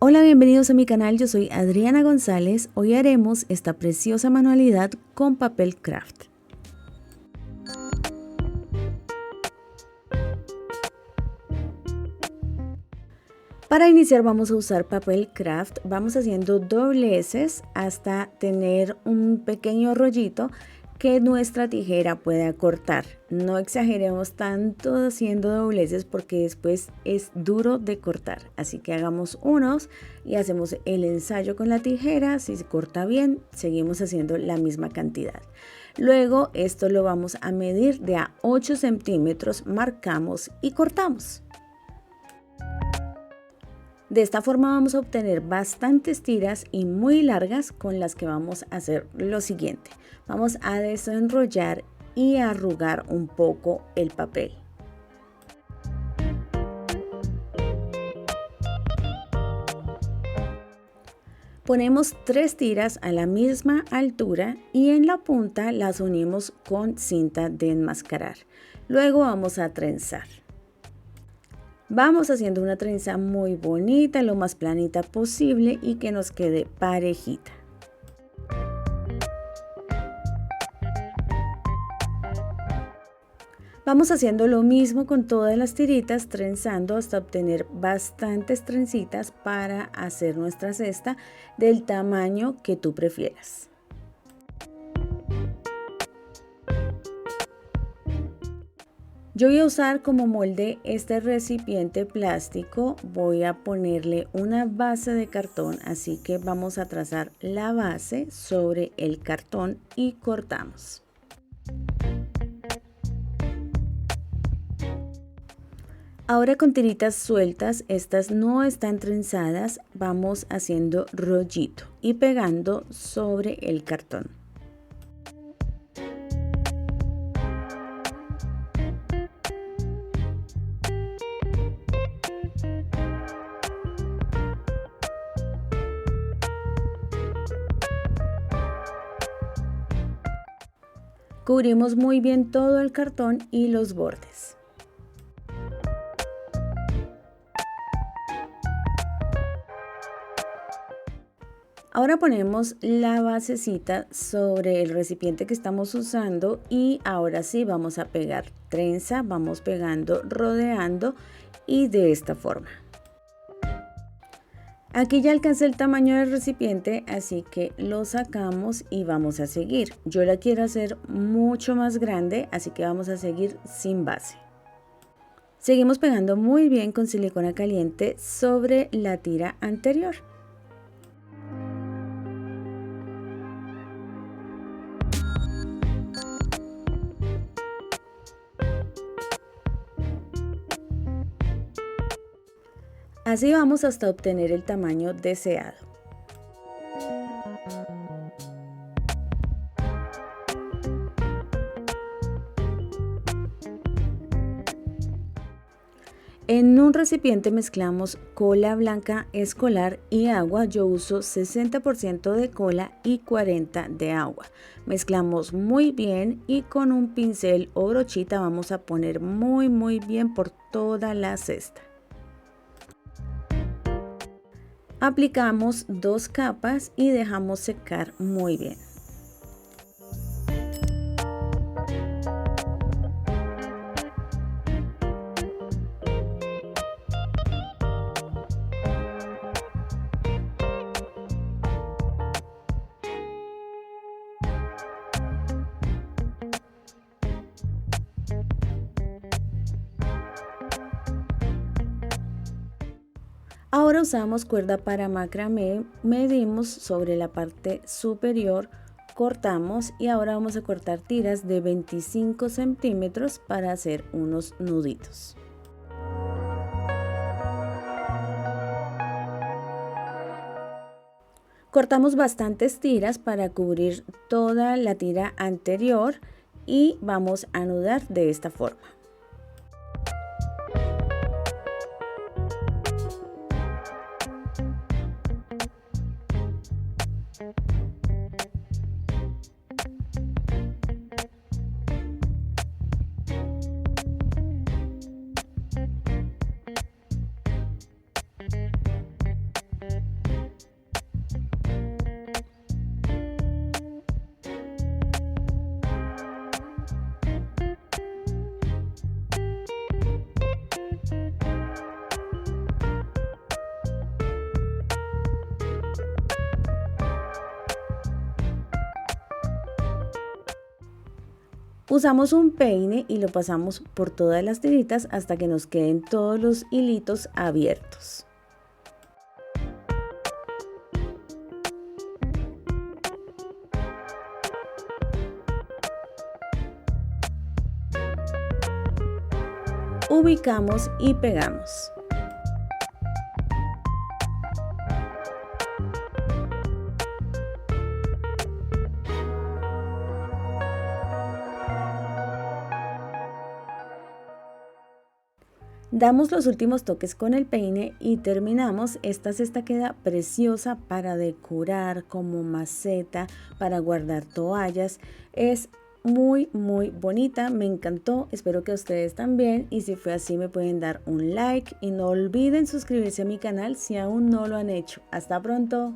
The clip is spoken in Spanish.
Hola, bienvenidos a mi canal, yo soy Adriana González. Hoy haremos esta preciosa manualidad con papel craft. Para iniciar vamos a usar papel craft, vamos haciendo dobleces hasta tener un pequeño rollito que nuestra tijera pueda cortar. No exageremos tanto haciendo dobleces porque después es duro de cortar, así que hagamos unos y hacemos el ensayo con la tijera. Si se corta bien, seguimos haciendo la misma cantidad. Luego esto lo vamos a medir de a 8 centímetros, marcamos y cortamos. De esta forma vamos a obtener bastantes tiras y muy largas con las que vamos a hacer lo siguiente. Vamos a desenrollar y arrugar un poco el papel. Ponemos 3 tiras a la misma altura y en la punta las unimos con cinta de enmascarar. Luego vamos a trenzar. Vamos haciendo una trenza muy bonita, lo más planita posible y que nos quede parejita. Vamos haciendo lo mismo con todas las tiritas, trenzando hasta obtener bastantes trencitas para hacer nuestra cesta del tamaño que tú prefieras. Yo voy a usar como molde este recipiente plástico, voy a ponerle una base de cartón, así que vamos a trazar la base sobre el cartón y cortamos. Ahora con tiritas sueltas, estas no están trenzadas, vamos haciendo rollito y pegando sobre el cartón. Cubrimos muy bien todo el cartón y los bordes. Ahora ponemos la basecita sobre el recipiente que estamos usando y ahora sí vamos a pegar trenza, vamos pegando, rodeando y de esta forma. Aquí ya alcancé el tamaño del recipiente, así que lo sacamos y vamos a seguir. Yo la quiero hacer mucho más grande, así que vamos a seguir sin base. Seguimos pegando muy bien con silicona caliente sobre la tira anterior. Así vamos hasta obtener el tamaño deseado. En un recipiente mezclamos cola blanca escolar y agua. Yo uso 60% de cola y 40% de agua. Mezclamos muy bien y con un pincel o brochita vamos a poner muy bien por toda la cesta. Aplicamos 2 capas y dejamos secar muy bien. Ahora usamos cuerda para macramé, medimos sobre la parte superior, cortamos y ahora vamos a cortar tiras de 25 centímetros para hacer unos nuditos. Cortamos bastantes tiras para cubrir toda la tira anterior y vamos a anudar de esta forma. Usamos un peine y lo pasamos por todas las tiritas hasta que nos queden todos los hilitos abiertos. Ubicamos y pegamos. Damos los últimos toques con el peine y terminamos. Esta cesta queda preciosa para decorar como maceta, para guardar toallas. Es muy bonita, me encantó, espero que a ustedes también, y si fue así me pueden dar un like y no olviden suscribirse a mi canal si aún no lo han hecho. Hasta pronto.